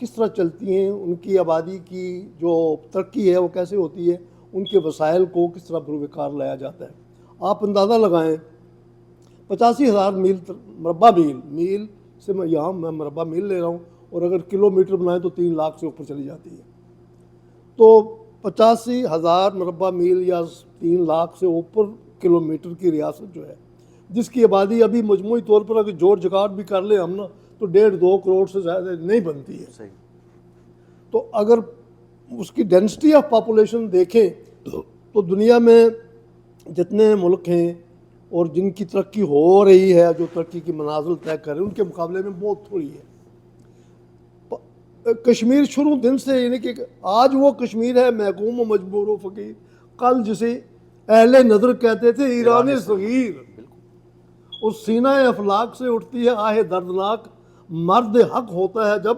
کس طرح چلتی ہیں، ان کی آبادی کی جو ترقی ہے وہ کیسے ہوتی ہے، ان کے وسائل کو کس طرح بروکار لایا جاتا ہے۔ آپ اندازہ لگائیں 85,000 مربع میل سے میں مربع میل لے رہا ہوں، اور اگر کلومیٹر بنائیں تو 3 لاکھ سے اوپر چلی جاتی ہے۔ تو 85,000 مربع میل یا 3 لاکھ سے اوپر کلومیٹر کی ریاست جو ہے، جس کی آبادی ابھی مجموعی طور پر اگر جوڑ جکاٹ بھی کر لیں ہم نا تو 1.5-2 کروڑ سے زیادہ نہیں بنتی ہے۔ صحیح۔ تو اگر اس کی ڈینسٹی آف پاپولیشن دیکھیں تو دنیا میں جتنے ملک ہیں اور جن کی ترقی ہو رہی ہے، جو ترقی کی منازل طے کر رہے ہیں، ان کے مقابلے میں بہت تھوڑی ہے۔ کشمیر شروع دن سے، یعنی کہ آج وہ کشمیر ہے محکوم و مجبور و فقیر، کل جسے اہل نظر کہتے تھے ایران صغیر، اور سینہ افلاک سے اٹھتی ہے آہ دردناک، مرد حق ہوتا ہے جب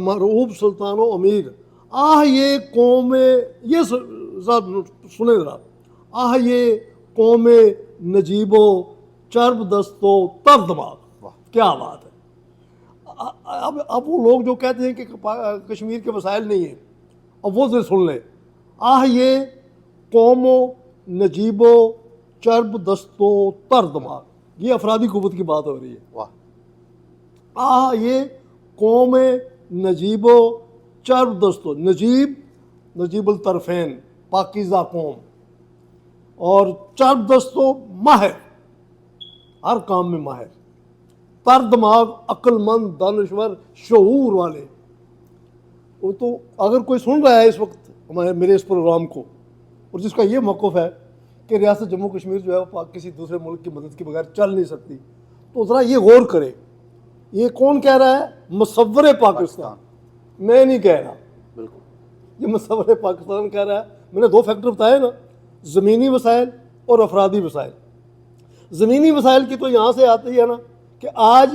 مرعوب سلطان و امیر۔ آہ یہ قوم، یہ سنیں ذرا، آہ یہ قوم نجیب و چرب دست و تر دماغ، کیا بات ہے۔ اب وہ لوگ جو کہتے ہیں کہ کشمیر کے وسائل نہیں ہیں، اب وہ سے سن لیں، آہ یہ قوم و نجیب و چرب دست و تر دماغ، یہ افرادی قوت کی بات ہو رہی ہے۔ آہ یہ قوم نجیب و چرب دست و، نجیب الطرفین، پاکیزہ قوم، اور چرب دست و ماہر، ہر کام میں ماہر، تر دماغ، عقل مند، دانشور، شعور والے۔ وہ تو اگر کوئی سن رہا ہے اس وقت میرے اس پروگرام کو، اور جس کا یہ موقف ہے کہ ریاست جموں کشمیر جو ہے وہ کسی دوسرے ملک کی مدد کے بغیر چل نہیں سکتی، تو ذرا یہ غور کرے، یہ کون کہہ رہا ہے؟ مصور پاکستان، میں نہیں کہہ رہا، بالکل یہ مصور پاکستان کہہ رہا ہے۔ میں نے 2 فیکٹر بتائے نا، زمینی وسائل اور افرادی وسائل۔ زمینی وسائل کی تو یہاں سے آتی ہے نا کہ آج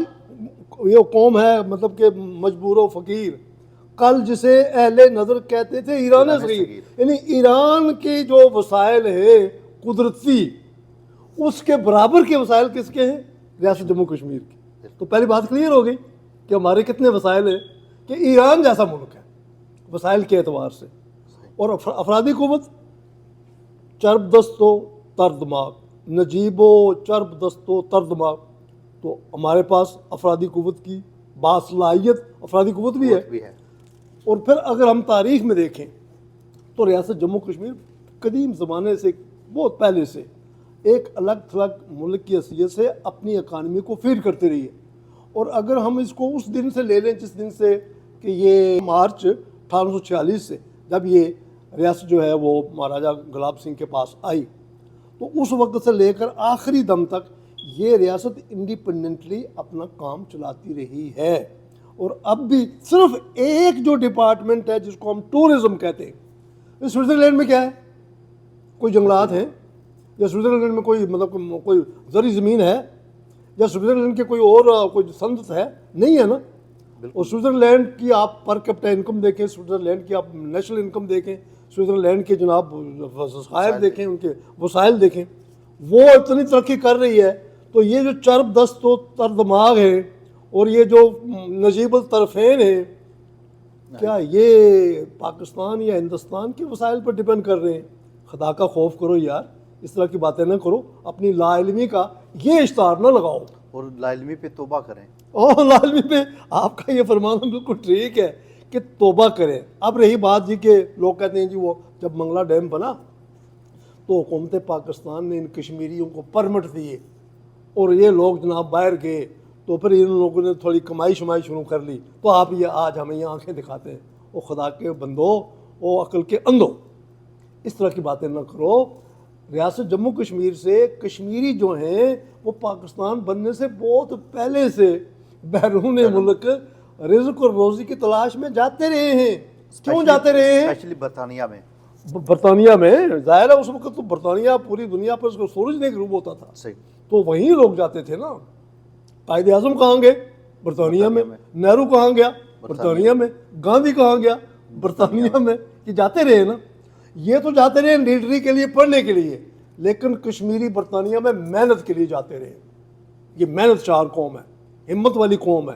یہ قوم ہے مطلب کہ مجبور و فقیر، کل جسے اہل نظر کہتے تھے ایران صغیر، یعنی ایران کے جو وسائل ہیں قدرتی، اس کے برابر کے وسائل کس کے ہیں؟ ریاست جموں کشمیر کی۔ تو پہلی بات کلیئر ہو گئی کہ ہمارے کتنے وسائل ہیں، کہ ایران جیسا ملک ہے وسائل کے اعتبار سے۔ اور افرادی قوت، چرب دست و تر دماغ، نجیب و چرب دست و تر دماغ، تو ہمارے پاس افرادی قوت کی باصلاحیت افرادی قوت بھی ہے۔ اور پھر اگر ہم تاریخ میں دیکھیں تو ریاست جموں کشمیر قدیم زمانے سے، بہت پہلے سے ایک الگ تھلگ ملک کی حیثیت سے اپنی اکانومی کو فیڈ کرتے رہی ہے۔ اور اگر ہم اس کو اس دن سے لے لیں جس دن سے کہ یہ مارچ 1846 سے جب یہ ریاست جو ہے وہ مہاراجہ گلاب سنگھ کے پاس آئی، تو اس وقت سے لے کر آخری دم تک یہ ریاست انڈیپینڈنٹلی اپنا کام چلاتی رہی ہے۔ اور اب بھی صرف ایک جو ڈپارٹمنٹ ہے جس کو ہم ٹورزم کہتے ہیں، سوئٹزرلینڈ میں کیا ہے؟ کوئی جنگلات ہیں، یا سوئٹزرلینڈ میں کوئی مطلب کوئی زرعی زمین ہے، یا سوئٹزرلینڈ کے کوئی اور کوئی صنعت ہے؟ نہیں ہے نا۔ اور سوئٹزرلینڈ کی آپ پر کیپٹا انکم دیکھیں، سوئٹزرلینڈ کی آپ نیشنل انکم دیکھیں، سوئٹزرلینڈ کے جناب وسائل دیکھیں، ان کے وسائل دیکھیں، وہ اتنی ترقی کر رہی ہے۔ تو یہ جو چرب دست و تر دماغ ہے اور یہ جو نجیب الطرفین ہے، کیا یہ پاکستان یا ہندوستان کے وسائل پر ڈیپینڈ کر رہے ہیں؟ خدا کا خوف کرو یار، اس طرح کی باتیں نہ کرو، اپنی لا علمی کا یہ اشتہار نہ لگاؤ، اور لا علمی پہ توبہ کریں۔ اور لا علمی پہ آپ کا یہ فرمانا بالکل ٹھیک ہے کہ توبہ کریں۔ اب رہی بات جی کہ لوگ کہتے ہیں جی وہ جب منگلا ڈیم بنا تو حکومت پاکستان نے ان کشمیریوں کو پرمٹ دیے، اور یہ لوگ جناب باہر گئے، تو پھر ان لوگوں نے تھوڑی کمائی شمائی شروع کر لی، تو آپ یہ آج ہمیں یہ آنکھیں دکھاتے ہیں۔ او خدا کے بندو، او عقل کے اندھو، اس طرح کی باتیں نہ کرو۔ ریاست جموں کشمیر سے کشمیری جو ہیں وہ پاکستان بننے سے بہت پہلے سے بیرون ملک رزق اور روزی کی تلاش میں جاتے رہے ہیں۔ کیوں جاتے رہے ہیں؟ اسپیشلی برطانیہ میں۔ برطانیہ میں ظاہر ہے اس وقت تو برطانیہ پوری دنیا پر اس کو سورج نہیں غروب ہوتا تھا، صحیح، تو وہیں لوگ جاتے تھے نا۔ قائد اعظم کہاں گئے؟ برطانیہ میں۔ نہرو کہاں گیا؟ برطانیہ میں۔ گاندھی کہاں گیا؟ برطانیہ میں۔ یہ جاتے رہے نا، یہ تو جاتے رہے لیڈری کے لیے، پڑھنے کے لیے، لیکن کشمیری برطانیہ میں محنت کے لیے جاتے رہے۔ یہ محنت چار قوم ہے، ہمت والی قوم ہے،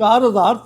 4000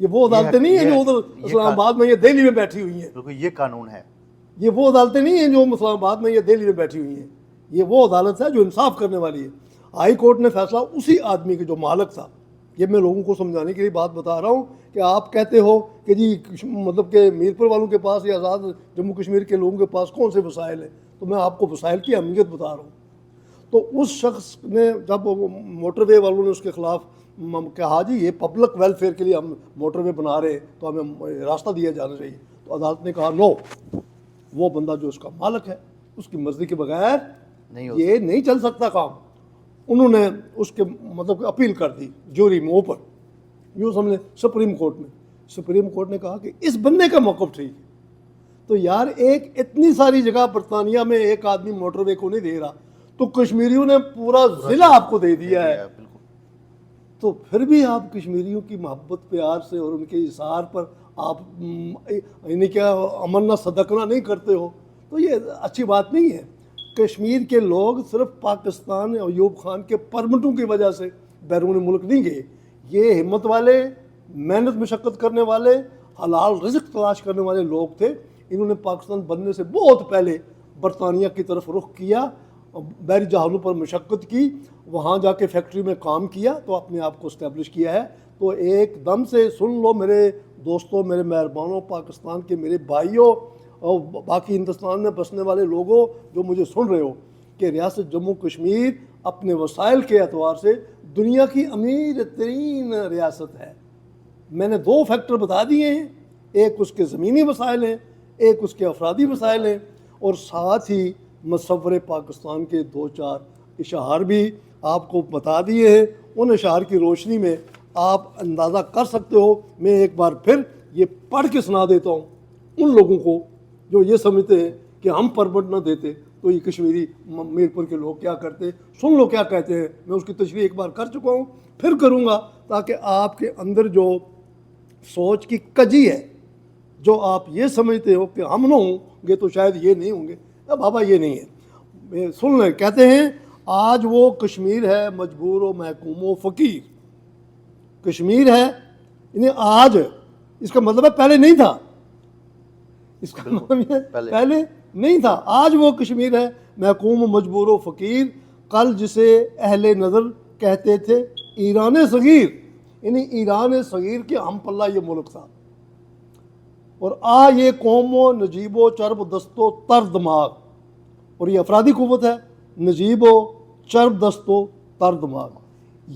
یہ وہ عدالتیں نہیں ہیں جو ادھر اسلام آباد میں یا دہلی میں بیٹھی ہوئی ہیں. بالکل یہ قانون ہے. یہ وہ عدالتیں نہیں ہیں جو اسلام آباد میں یا دہلی میں بیٹھی ہوئی ہیں. یہ وہ عدالت ہے جو انصاف کرنے والی ہے. ہائی کورٹ نے فیصلہ اسی آدمی کے جو مالک تھا. یہ میں لوگوں کو سمجھانے کے لیے بات بتا رہا ہوں کہ آپ کہتے ہو کہ جی مطلب کہ میرپور والوں کے پاس یا آزاد جموں کشمیر کے لوگوں کے پاس کون سے وسائل ہیں, تو میں آپ کو وسائل کی اہمیت بتا رہا ہوں. تو اس شخص نے جب موٹر وے والوں نے اس کے خلاف کہا جی یہ پبلک ویلفیئر کے لیے ہم موٹر وے بنا رہے ہیں تو ہمیں راستہ دیا جانا چاہیے, تو عدالت نے کہا نو, وہ بندہ جو اس کا مالک ہے اس کی مرضی کے بغیر یہ نہیں چل سکتا کام. انہوں نے اس کے مطلب کہ اپیل کر دی جوری میں اوپر, یوں سمجھیں سپریم کورٹ میں. سپریم کورٹ نے کہا کہ اس بندے کا موقف ٹھیک ہے. تو یار ایک اتنی ساری جگہ برطانیہ میں ایک آدمی موٹر وے کو نہیں دے رہا, تو کشمیریوں نے پورا ضلع آپ کو دے دیا ہے. تو پھر بھی آپ کشمیریوں کی محبت پیار سے اور ان کے اظہار پر آپ یعنی کیا امن صدقنا نہیں کرتے ہو, تو یہ اچھی بات نہیں ہے. کشمیر کے لوگ صرف پاکستان اور ایوب خان کے پرمٹوں کی وجہ سے بیرون ملک نہیں گئے. یہ ہمت والے, محنت مشقت کرنے والے, حلال رزق تلاش کرنے والے لوگ تھے. انہوں نے پاکستان بننے سے بہت پہلے برطانیہ کی طرف رخ کیا, بحری جہازوں پر مشقت کی, وہاں جا کے فیکٹری میں کام کیا, تو اپنے آپ کو اسٹیبلش کیا ہے. تو ایک دم سے سن لو میرے دوستوں, میرے مہربانوں, پاکستان کے میرے بھائیوں اور باقی ہندوستان میں بسنے والے لوگوں جو مجھے سن رہے ہو, کہ ریاست جموں کشمیر اپنے وسائل کے اعتبار سے دنیا کی امیر ترین ریاست ہے. میں نے 2 فیکٹر بتا دیے ہیں, ایک اس کے زمینی وسائل ہیں, ایک اس کے افرادی وسائل ہیں, اور ساتھ ہی مصور پاکستان کے 2-4 اشعار بھی آپ کو بتا دیے ہیں. ان اشعار کی روشنی میں آپ اندازہ کر سکتے ہو. میں ایک بار پھر یہ پڑھ کے سنا دیتا ہوں ان لوگوں کو جو یہ سمجھتے ہیں کہ ہم پرمٹ نہ دیتے تو یہ کشمیری میرپور کے لوگ کیا کرتے. سن لو کیا کہتے ہیں. میں اس کی تشریح ایک بار کر چکا ہوں, پھر کروں گا, تاکہ آپ کے اندر جو سوچ کی کجی ہے, جو آپ یہ سمجھتے ہو کہ ہم نہ ہوں گے تو شاید یہ نہیں ہوں گے, بابا یہ نہیں ہے. سن لیں, کہتے ہیں آج وہ کشمیر ہے مجبور و محکوم و فقیر. کشمیر ہے یعنی آج, اس کا مطلب ہے پہلے نہیں تھا, اس کا مطلب ہے پہلے نہیں تھا. آج وہ کشمیر ہے محکوم و مجبور و فقیر, کل جسے اہل نظر کہتے تھے ایران صغیر, یعنی ایران صغیر کے ہم پلہ یہ ملک تھا. اور یہ قوم و نجیب و چرب دست و تر دماغ, اور یہ افرادی قوت ہے, نجیب و چرب دست و تر دماغ.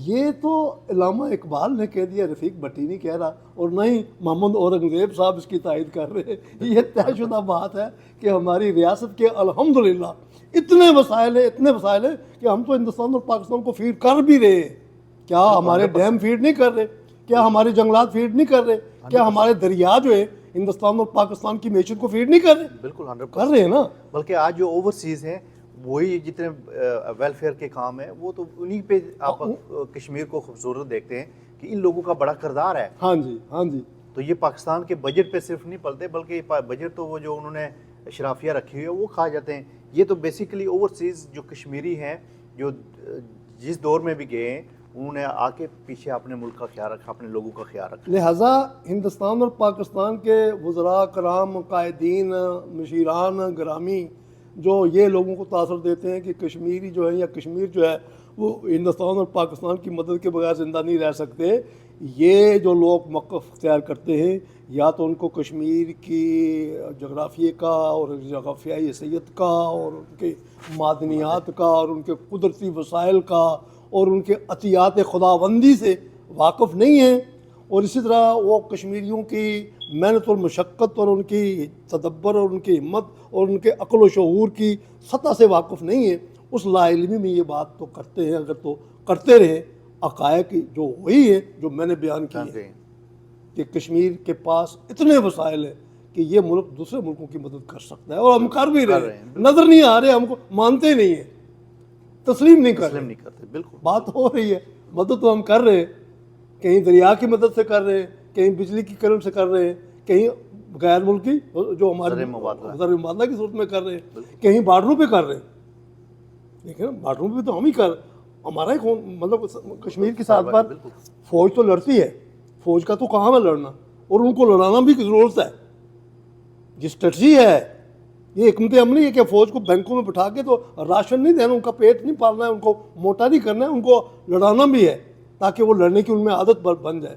یہ تو علامہ اقبال نے کہہ دیا, رفیق بھٹی نہیں کہہ رہا, اور نہ ہی محمد اورنگزیب صاحب اس کی تائید کر رہے. یہ طے شدہ بات ہے کہ ہماری ریاست کے الحمدللہ اتنے وسائل ہیں, اتنے وسائل ہیں کہ ہم تو ہندوستان اور پاکستان کو فیڈ کر بھی رہے ہیں. کیا ہمارے ڈیم فیڈ نہیں کر رہے؟ کیا ہمارے جنگلات فیڈ نہیں کر رہے؟ کیا ہمارے دریا جو ہے ہندوستان اور پاکستان کی معیشت کو فیڈ نہیں کر رہے؟ بالکل 100% کر رہے ہیں نا. بلکہ آج جو اوورسیز ہیں وہی جتنے ویلفیئر کے کام ہیں وہ تو انہی پہ آپ کشمیر کو خوبصورت دیکھتے ہیں کہ ان لوگوں کا بڑا کردار ہے. ہاں جی, ہاں جی. تو یہ پاکستان کے بجٹ پہ صرف نہیں پلتے, بلکہ بجٹ تو وہ جو انہوں نے اشرافیہ رکھی ہوئی ہے وہ کھا جاتے ہیں. یہ تو بیسیکلی اوورسیز جو کشمیری ہیں, جو جس دور میں بھی گئے ہیں, انہوں نے آ کے پیچھے اپنے ملک کا خیال رکھا, اپنے لوگوں کا خیال رکھا. لہٰذا ہندوستان اور پاکستان کے وزراء کرام, قائدین, مشیران گرامی جو یہ لوگوں کو تاثر دیتے ہیں کہ کشمیری جو ہے یا کشمیر جو ہے وہ ہندوستان اور پاکستان کی مدد کے بغیر زندہ نہیں رہ سکتے, یہ جو لوگ موقف اختیار کرتے ہیں, یا تو ان کو کشمیر کی جغرافیے کا اور جغرافیائی حیثیت کا اور ان کے معدنیات کا اور ان کے قدرتی وسائل کا اور ان کے عطیات خداوندی سے واقف نہیں ہیں, اور اسی طرح وہ کشمیریوں کی محنت اور مشقت اور ان کی تدبر اور ان کی ہمت اور ان کے عقل و شعور کی سطح سے واقف نہیں ہیں. اس لا علمی میں یہ بات تو کرتے ہیں, اگر تو کرتے رہیں. حقائق جو وہی ہے جو میں نے بیان کی ہے کہ کشمیر کے پاس اتنے وسائل ہیں کہ یہ ملک دوسرے ملکوں کی مدد کر سکتا ہے, اور ہم کر بھی رہے ہیں. نظر نہیں آ رہے, ہم کو مانتے نہیں ہیں, تسلیم نہیں کرتے. بالکل بات ہو رہی ہے, مدد تو ہم کر رہے ہیں, کہیں دریا کی مدد سے کر رہے ہیں, کہیں بجلی کی کرنٹ سے کر رہے ہیں, کہیں غیر ملکی جو ہمارے زر مبادلہ کی صورت میں کر رہے ہیں, کہیں بارڈروں پہ کر رہے ہیں. لیکن بارڈروں پہ تو ہم ہی کر, ہمارا ہی مطلب کشمیر کی ساتھ بار فوج تو لڑتی ہے, فوج کا تو کام ہے لڑنا, اور ان کو لڑانا بھی ضرورت ہے. یہ اسٹریٹجی ہے, یہ حکمت عملی ہے کہ فوج کو بینکوں میں بٹھا کے تو راشن نہیں دینا, ان کا پیٹ نہیں پالنا ہے, ان کو موٹا نہیں کرنا ہے, ان کو لڑانا بھی ہے تاکہ وہ لڑنے کی ان میں عادت بن جائے.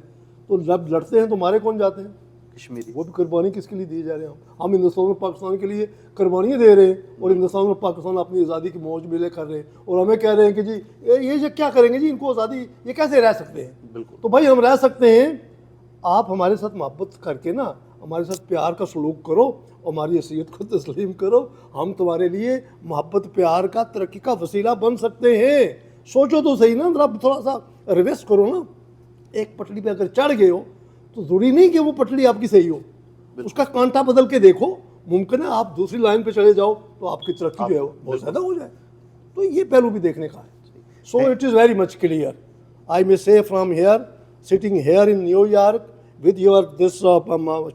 تو جب لڑتے ہیں تو مارے کون جاتے ہیں؟ کشمیری. وہ بھی قربانی کس کے لیے دی جا رہے ہیں؟ ہم ہندوستان اور پاکستان کے لیے قربانیاں دے رہے ہیں, اور ہندوستان اور پاکستان اپنی آزادی کی موج میلے کر رہے ہیں, اور ہمیں کہہ رہے ہیں کہ جی یہ کیا کریں گے جی, ان کو آزادی, یہ کیسے رہ سکتے ہیں؟ بالکل. تو بھائی ہم رہ سکتے ہیں, آپ ہمارے ساتھ محبت کر کے نا ہمارے ساتھ پیار کا سلوک کرو, ہماری حیثیت کو تسلیم کرو, ہم تمہارے لیے محبت پیار کا ترقی کا وسیلہ بن سکتے ہیں. سوچو تو صحیح نا, ذرا تھوڑا سا ریویس کرو نا. ایک پٹڑی پہ اگر چڑھ گئے ہو تو ضروری نہیں کہ وہ پٹڑی آپ کی صحیح ہو, اس کا کانٹا بدل کے دیکھو, ممکن ہے آپ دوسری لائن پہ چلے جاؤ تو آپ کی ترقی جو ہے وہ بہت زیادہ ہو جائے. تو یہ پہلو بھی دیکھنے کا ہے. So it is very much clear, I may say from here, sitting here in New York with your this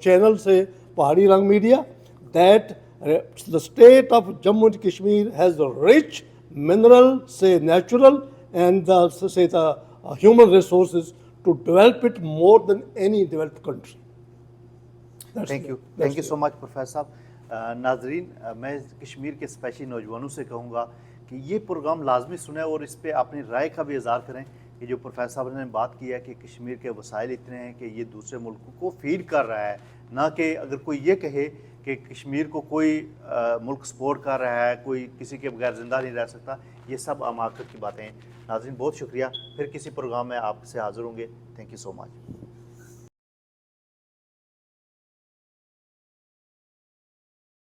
channel say Pahadi Rang Media, that the state of Jammu and Kashmir has the rich mineral, say natural, and say the human resources to develop it more than any developed country. Thank you so much professor صاحب. ناظرین, میں کشمیر کے especially نوجوانوں سے کہوں گا کہ یہ programme لازمی سنیں اور اس پہ اپنی رائے کا بھی اظہار کریں. کہ جو پروفیسر صاحب نے بات کی ہے کہ کشمیر کے وسائل اتنے ہیں کہ یہ دوسرے ملکوں کو فیڈ کر رہا ہے, نہ کہ اگر کوئی یہ کہے کہ کشمیر کو کوئی ملک سپورٹ کر رہا ہے, کوئی کسی کے بغیر زندہ نہیں رہ سکتا. یہ سب حماقت کی باتیں ہیں. ناظرین بہت شکریہ, پھر کسی پروگرام میں آپ سے حاضر ہوں گے. Thank you so much.